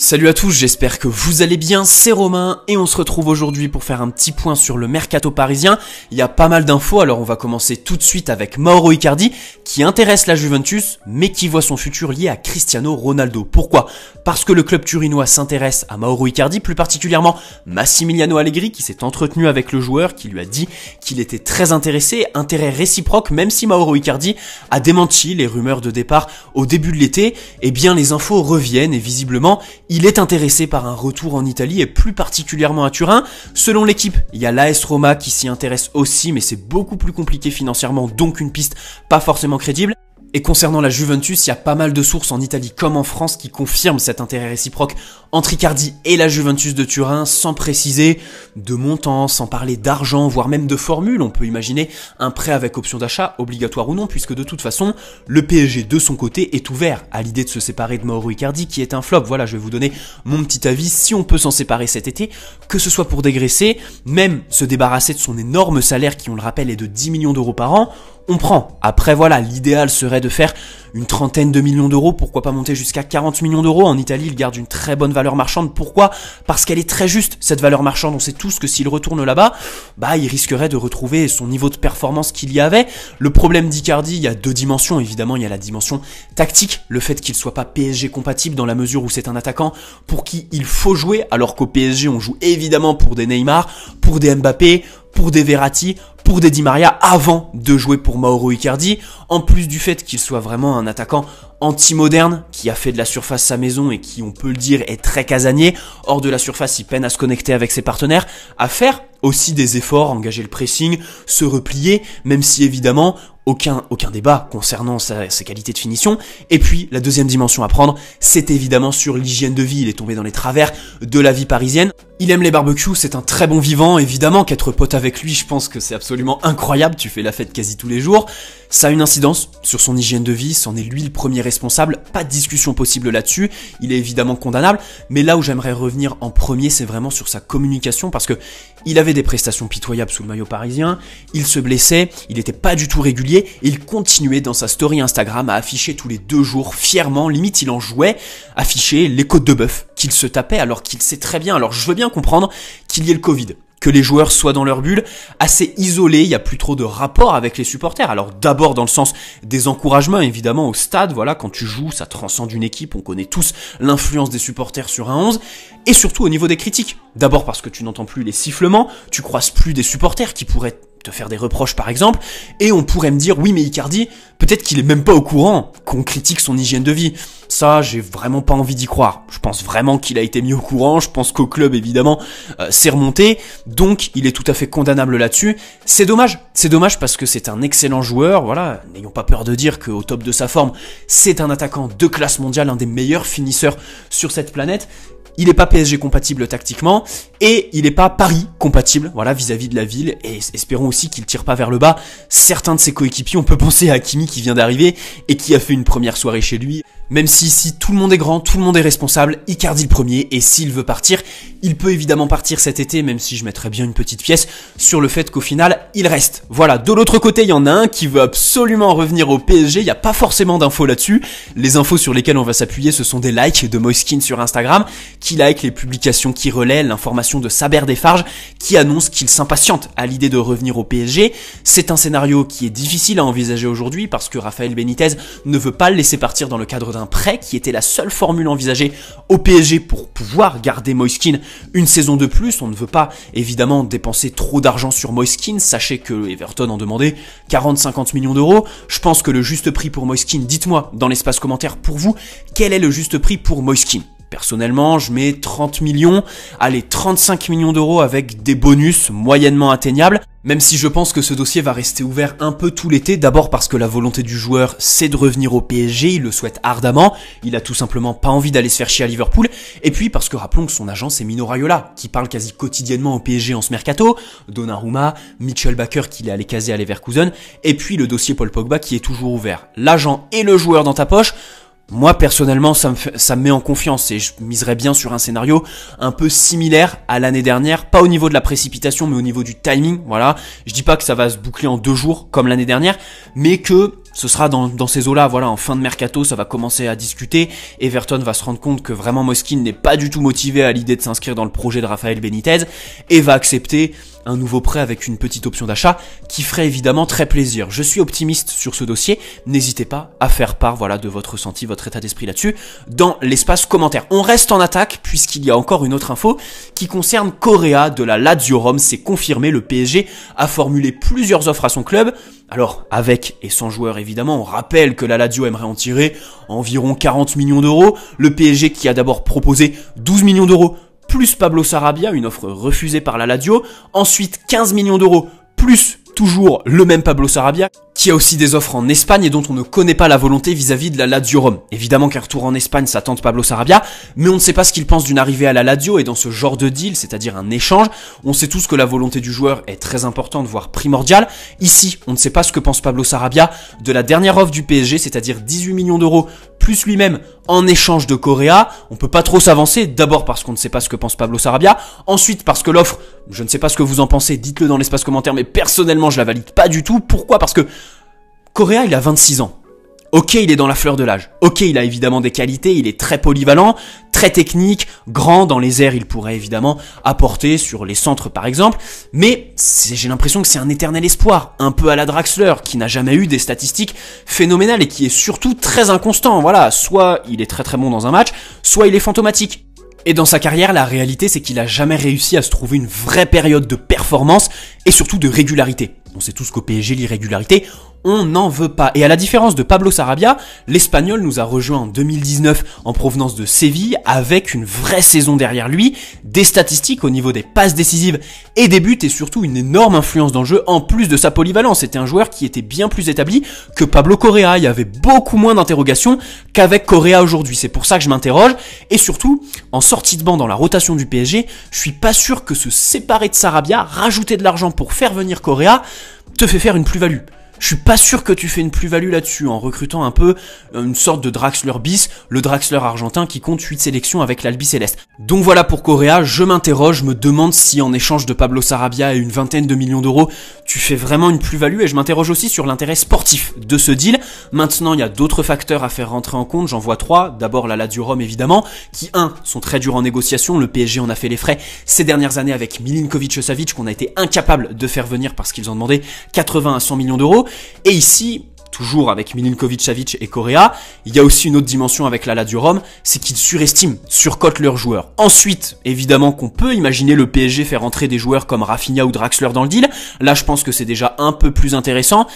Salut à tous, j'espère que vous allez bien, c'est Romain et on se retrouve aujourd'hui pour faire un petit point sur le mercato parisien. Il y a pas mal d'infos, alors on va commencer tout de suite avec Mauro Icardi qui intéresse la Juventus mais qui voit son futur lié à Cristiano Ronaldo. Pourquoi ? Parce que le club turinois s'intéresse à Mauro Icardi, plus particulièrement Massimiliano Allegri qui s'est entretenu avec le joueur, qui lui a dit qu'il était très intéressé, intérêt réciproque, même si Mauro Icardi a démenti les rumeurs de départ au début de l'été. Eh bien les infos reviennent et visiblement il est intéressé par un retour en Italie et plus particulièrement à Turin. Selon l'équipe, il y a l'AS Roma qui s'y intéresse aussi, mais c'est beaucoup plus compliqué financièrement, donc une piste pas forcément crédible. Et concernant la Juventus, il y a pas mal de sources en Italie comme en France qui confirment cet intérêt réciproque entre Icardi et la Juventus de Turin, sans préciser de montant, sans parler d'argent, voire même de formule. On peut imaginer un prêt avec option d'achat, obligatoire ou non, puisque de toute façon, le PSG de son côté est ouvert à l'idée de se séparer de Mauro Icardi, qui est un flop. Voilà, je vais vous donner mon petit avis. Si on peut s'en séparer cet été, que ce soit pour dégraisser, même se débarrasser de son énorme salaire qui, on le rappelle, est de 10 millions d'euros par an, on prend. Après voilà, l'idéal serait de faire une trentaine de millions d'euros, pourquoi pas monter jusqu'à 40 millions d'euros. En Italie, il garde une très bonne valeur marchande. Pourquoi ? Parce qu'elle est très juste, cette valeur marchande. On sait tous que s'il retourne là-bas, il risquerait de retrouver son niveau de performance qu'il y avait. Le problème d'Icardi, il y a deux dimensions. Évidemment, il y a la dimension tactique, le fait qu'il soit pas PSG compatible dans la mesure où c'est un attaquant pour qui il faut jouer, alors qu'au PSG, on joue évidemment pour des Neymar, pour des Mbappé, pour des Verratti, pour des Di Maria avant de jouer pour Mauro Icardi, en plus du fait qu'il soit vraiment un attaquant anti-moderne, qui a fait de la surface sa maison et qui, on peut le dire, est très casanier. Hors de la surface, il peine à se connecter avec ses partenaires, à faire aussi des efforts, engager le pressing, se replier, même si évidemment, aucun débat concernant ses qualités de finition. Et puis, la deuxième dimension à prendre, c'est évidemment sur l'hygiène de vie. Il est tombé dans les travers de la vie parisienne. Il aime les barbecues, c'est un très bon vivant. Évidemment qu'être pote avec lui, je pense que c'est absolument incroyable. Tu fais la fête quasi tous les jours. Ça a une incidence sur son hygiène de vie, c'en est lui le premier responsable. Pas de discussion possible là-dessus. Il est évidemment condamnable. Mais là où j'aimerais revenir en premier, c'est vraiment sur sa communication, parce que il avait des prestations pitoyables sous le maillot parisien. Il se blessait, il n'était pas du tout régulier. Et il continuait dans sa story Instagram à afficher tous les 2 jours fièrement, limite il en jouait, afficher les côtes de bœuf qu'il se tapait alors qu'il sait très bien. Alors je veux bien comprendre qu'il y ait le Covid, que les joueurs soient dans leur bulle, assez isolés, il n'y a plus trop de rapport avec les supporters. Alors d'abord dans le sens des encouragements évidemment au stade, voilà, quand tu joues ça transcende une équipe, on connaît tous l'influence des supporters sur un 11, et surtout au niveau des critiques. D'abord parce que tu n'entends plus les sifflements, tu croises plus des supporters qui pourraient te faire des reproches par exemple, et on pourrait me dire oui mais Icardi, peut-être qu'il est même pas au courant qu'on critique son hygiène de vie. Ça, j'ai vraiment pas envie d'y croire. Je pense vraiment qu'il a été mis au courant, je pense qu'au club évidemment c'est remonté, donc il est tout à fait condamnable là-dessus. C'est dommage parce que c'est un excellent joueur, voilà, n'ayons pas peur de dire qu'au top de sa forme, c'est un attaquant de classe mondiale, un des meilleurs finisseurs sur cette planète. Il n'est pas PSG compatible tactiquement et il n'est pas Paris compatible, voilà, vis-à-vis de la ville, et espérons aussi qu'il tire pas vers le bas certains de ses coéquipiers. On peut penser à Hakimi qui vient d'arriver et qui a fait une première soirée chez lui. Même si ici tout le monde est grand, tout le monde est responsable, Icardi le premier, et s'il veut partir, il peut évidemment partir cet été, même si je mettrais bien une petite pièce sur le fait qu'au final, il reste. Voilà, de l'autre côté, il y en a un qui veut absolument revenir au PSG, il n'y a pas forcément d'infos là-dessus. Les infos sur lesquelles on va s'appuyer, ce sont des likes de Moiskin sur Instagram, qui like les publications qui relaient l'information de Saber Defarge, qui annonce qu'il s'impatiente à l'idée de revenir au PSG. C'est un scénario qui est difficile à envisager aujourd'hui, parce que Rafael Benitez ne veut pas le laisser partir dans le cadre d'un prêt qui était la seule formule envisagée au PSG pour pouvoir garder Moiskin une saison de plus. On ne veut pas évidemment dépenser trop d'argent sur Moiskin, sachez que Everton en demandait 40-50 millions d'euros. Je pense que le juste prix pour Moiskin, dites-moi dans l'espace commentaire pour vous, quel est le juste prix pour Moiskin ? Personnellement, je mets 30 millions, allez 35 millions d'euros avec des bonus moyennement atteignables, même si je pense que ce dossier va rester ouvert un peu tout l'été, d'abord parce que la volonté du joueur c'est de revenir au PSG, il le souhaite ardemment, il a tout simplement pas envie d'aller se faire chier à Liverpool, et puis parce que rappelons que son agent c'est Mino Raiola, qui parle quasi quotidiennement au PSG en ce mercato, Donnarumma, Mitchell Baker qu'il est allé caser à Leverkusen, et puis le dossier Paul Pogba qui est toujours ouvert. L'agent et le joueur dans ta poche. Moi, personnellement, ça me met en confiance et je miserais bien sur un scénario un peu similaire à l'année dernière, pas au niveau de la précipitation, mais au niveau du timing, voilà. Je dis pas que ça va se boucler en 2 jours comme l'année dernière, mais que ce sera dans ces eaux-là, voilà, en fin de mercato, ça va commencer à discuter. Everton va se rendre compte que vraiment Moiskin n'est pas du tout motivé à l'idée de s'inscrire dans le projet de Rafael Benitez et va accepter un nouveau prêt avec une petite option d'achat qui ferait évidemment très plaisir. Je suis optimiste sur ce dossier, n'hésitez pas à faire part voilà, de votre ressenti, votre état d'esprit là-dessus dans l'espace commentaire. On reste en attaque puisqu'il y a encore une autre info qui concerne Correa de la Lazio Rome. C'est confirmé, le PSG a formulé plusieurs offres à son club. Alors, avec et sans joueur évidemment, on rappelle que la Lazio aimerait en tirer environ 40 millions d'euros. Le PSG qui a d'abord proposé 12 millions d'euros plus Pablo Sarabia, une offre refusée par la Lazio. Ensuite, 15 millions d'euros plus toujours le même Pablo Sarabia, qui a aussi des offres en Espagne et dont on ne connaît pas la volonté vis-à-vis de la Lazio Rome. Évidemment qu'un retour en Espagne, ça tente Pablo Sarabia, mais on ne sait pas ce qu'il pense d'une arrivée à la Lazio et dans ce genre de deal, c'est-à-dire un échange, on sait tous que la volonté du joueur est très importante, voire primordiale. Ici, on ne sait pas ce que pense Pablo Sarabia de la dernière offre du PSG, c'est-à-dire 18 millions d'euros plus lui-même en échange de Correa. On peut pas trop s'avancer, d'abord parce qu'on ne sait pas ce que pense Pablo Sarabia, ensuite parce que l'offre, je ne sais pas ce que vous en pensez, dites-le dans l'espace commentaire, mais personnellement je la valide pas du tout. Pourquoi? Parce que Correa, il a 26 ans. Ok, il est dans la fleur de l'âge. Ok, il a évidemment des qualités, il est très polyvalent, très technique, grand dans les airs, il pourrait évidemment apporter sur les centres par exemple, mais j'ai l'impression que c'est un éternel espoir, un peu à la Draxler, qui n'a jamais eu des statistiques phénoménales et qui est surtout très inconstant. Voilà, soit il est très très bon dans un match, soit il est fantomatique. Et dans sa carrière, la réalité, c'est qu'il a jamais réussi à se trouver une vraie période de performance et surtout de régularité. On sait tous qu'au PSG, l'irrégularité, on n'en veut pas. Et à la différence de Pablo Sarabia, l'Espagnol nous a rejoint en 2019 en provenance de Séville avec une vraie saison derrière lui, des statistiques au niveau des passes décisives et des buts et surtout une énorme influence dans le jeu en plus de sa polyvalence. C'était un joueur qui était bien plus établi que Pablo Correa. Il y avait beaucoup moins d'interrogations qu'avec Correa aujourd'hui. C'est pour ça que je m'interroge et surtout, en sortie de banc dans la rotation du PSG, je suis pas sûr que se séparer de Sarabia, rajouter de l'argent pour faire venir Correa, te fait faire une plus-value. Je suis pas sûr que tu fais une plus-value là-dessus en recrutant un peu une sorte de Draxler bis, le Draxler argentin qui compte 8 sélections avec l'Albi Céleste. Donc voilà pour Correa, je m'interroge, je me demande si en échange de Pablo Sarabia et une vingtaine de millions d'euros, tu fais vraiment une plus-value et je m'interroge aussi sur l'intérêt sportif de ce deal. Maintenant, il y a d'autres facteurs à faire rentrer en compte, j'en vois 3. D'abord la Lazio Rome évidemment, qui sont très durs en négociation, le PSG en a fait les frais ces dernières années avec Milinkovic-Savic qu'on a été incapable de faire venir parce qu'ils ont demandé 80 à 100 millions d'euros. Et ici, toujours avec Milinkovic-Savic et Correa, il y a aussi une autre dimension avec la Lazio Rome, c'est qu'ils surcotent leurs joueurs. Ensuite, évidemment qu'on peut imaginer le PSG faire entrer des joueurs comme Rafinha ou Draxler dans le deal. Là, je pense que c'est déjà un peu plus intéressant.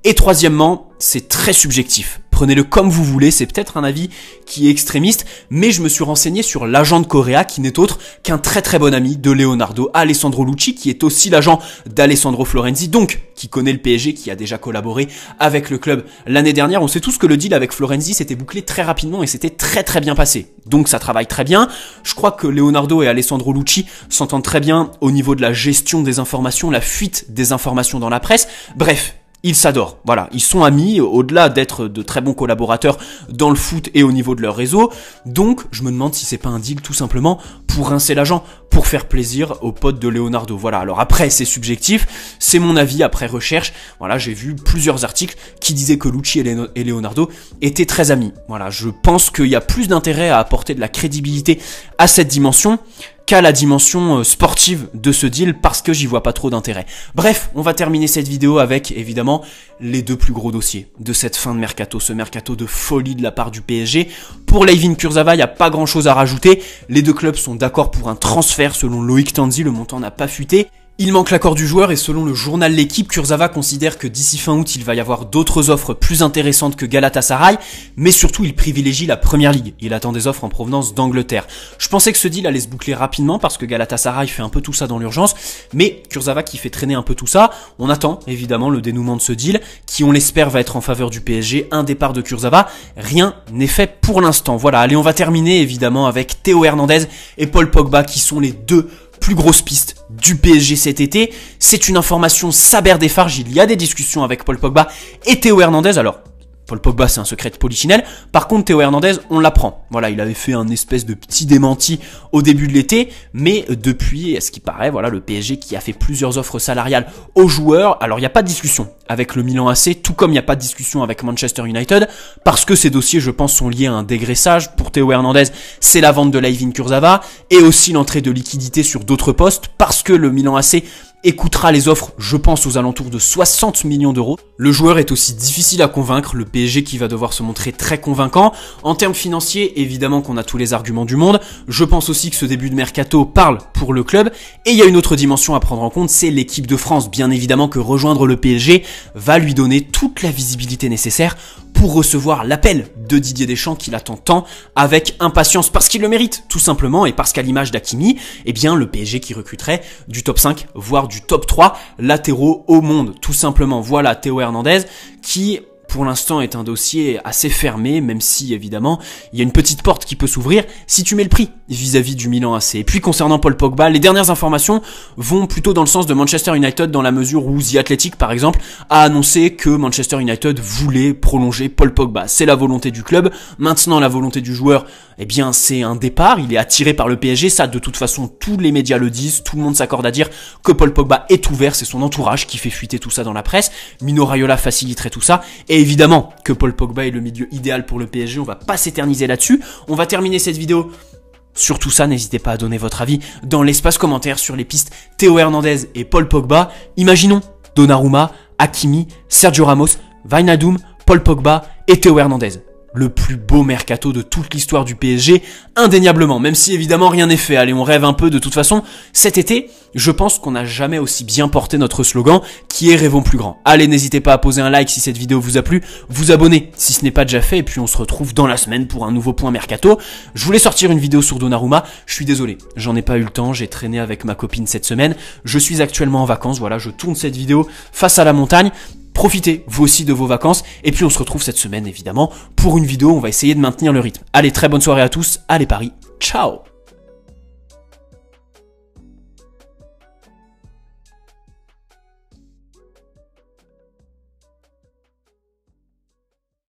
Et troisièmement, c'est très subjectif. Prenez-le comme vous voulez, c'est peut-être un avis qui est extrémiste, mais je me suis renseigné sur l'agent de Correa qui n'est autre qu'un très très bon ami de Leonardo, Alessandro Lucci, qui est aussi l'agent d'Alessandro Florenzi, donc qui connaît le PSG, qui a déjà collaboré avec le club l'année dernière. On sait tous que le deal avec Florenzi s'était bouclé très rapidement et c'était très très bien passé. Donc ça travaille très bien. Je crois que Leonardo et Alessandro Lucci s'entendent très bien au niveau de la gestion des informations, la fuite des informations dans la presse. Bref, ils s'adorent, voilà, ils sont amis, au-delà d'être de très bons collaborateurs dans le foot et au niveau de leur réseau, donc je me demande si c'est pas un deal tout simplement pour rincer l'agent, pour faire plaisir aux potes de Leonardo, voilà. Alors après c'est subjectif, c'est mon avis après recherche, voilà, j'ai vu plusieurs articles qui disaient que Lucci et Leonardo étaient très amis, voilà, je pense qu'il y a plus d'intérêt à apporter de la crédibilité à cette dimension qu'à la dimension sportive de ce deal parce que j'y vois pas trop d'intérêt. Bref, on va terminer cette vidéo avec évidemment les deux plus gros dossiers de cette fin de mercato, ce mercato de folie de la part du PSG. Pour Layvin Kurzawa, il n'y a pas grand chose à rajouter, les deux clubs sont d'accord pour un transfert selon Loïc Tanzi, le montant n'a pas fuité. Il manque l'accord du joueur et selon le journal L'Équipe, Kurzawa considère que d'ici fin août, il va y avoir d'autres offres plus intéressantes que Galatasaray, mais surtout il privilégie la Première Ligue. Il attend des offres en provenance d'Angleterre. Je pensais que ce deal allait se boucler rapidement parce que Galatasaray fait un peu tout ça dans l'urgence, mais Kurzawa qui fait traîner un peu tout ça, on attend évidemment le dénouement de ce deal, qui on l'espère va être en faveur du PSG, un départ de Kurzawa, rien n'est fait pour l'instant. Voilà, allez on va terminer évidemment avec Théo Hernandez et Paul Pogba qui sont les deux plus grosse piste du PSG cet été. C'est une information Saber Defarge, il y a des discussions avec Paul Pogba et Théo Hernandez. Alors, Paul Pogba, c'est un secret de polichinelle. Par contre, Théo Hernandez, on l'apprend. Voilà, il avait fait un espèce de petit démenti au début de l'été, mais depuis, à ce qui paraît, voilà, le PSG qui a fait plusieurs offres salariales aux joueurs. Alors, il n'y a pas de discussion avec le Milan AC, tout comme il n'y a pas de discussion avec Manchester United, parce que ces dossiers, je pense, sont liés à un dégraissage. Pour Théo Hernandez, c'est la vente de Layvin Kurzawa, et aussi l'entrée de liquidités sur d'autres postes, parce que le Milan AC écoutera les offres, je pense, aux alentours de 60 millions d'euros. Le joueur est aussi difficile à convaincre, le PSG qui va devoir se montrer très convaincant. En termes financiers, évidemment qu'on a tous les arguments du monde. Je pense aussi que ce début de mercato parle pour le club. Et il y a une autre dimension à prendre en compte, c'est l'équipe de France. Bien évidemment que rejoindre le PSG va lui donner toute la visibilité nécessaire pour recevoir l'appel de Didier Deschamps qu'il attend tant avec impatience, parce qu'il le mérite, tout simplement, et parce qu'à l'image d'Hakimi, eh bien, le PSG qui recruterait du top 5, voire du top 3 latéraux au monde, tout simplement. Voilà, Théo Hernandez, qui pour l'instant est un dossier assez fermé, même si évidemment il y a une petite porte qui peut s'ouvrir si tu mets le prix vis-à-vis du Milan AC. Et puis concernant Paul Pogba, les dernières informations vont plutôt dans le sens de Manchester United, dans la mesure où The Athletic par exemple a annoncé que Manchester United voulait prolonger Paul Pogba. C'est la volonté du club. Maintenant, la volonté du joueur, eh bien c'est un départ, il est attiré par le PSG, ça de toute façon tous les médias le disent, tout le monde s'accorde à dire que Paul Pogba est ouvert, c'est son entourage qui fait fuiter tout ça dans la presse. Mino Raiola faciliterait tout ça, et évidemment que Paul Pogba est le milieu idéal pour le PSG, on va pas s'éterniser là-dessus. On va terminer cette vidéo sur tout ça, n'hésitez pas à donner votre avis dans l'espace commentaire sur les pistes Théo Hernandez et Paul Pogba. Imaginons Donnarumma, Hakimi, Sergio Ramos, Wijnaldum, Paul Pogba et Théo Hernandez. Le plus beau mercato de toute l'histoire du PSG, indéniablement, même si évidemment rien n'est fait. Allez, on rêve un peu de toute façon. Cet été, je pense qu'on n'a jamais aussi bien porté notre slogan qui est Rêvons plus grand. Allez, n'hésitez pas à poser un like si cette vidéo vous a plu, vous abonner si ce n'est pas déjà fait, et puis on se retrouve dans la semaine pour un nouveau point mercato. Je voulais sortir une vidéo sur Donnarumma, je suis désolé, j'en ai pas eu le temps, j'ai traîné avec ma copine cette semaine, je suis actuellement en vacances, voilà, je tourne cette vidéo face à la montagne. Profitez vous aussi de vos vacances, et puis on se retrouve cette semaine évidemment pour une vidéo, on va essayer de maintenir le rythme. Allez, très bonne soirée à tous, allez Paris, ciao.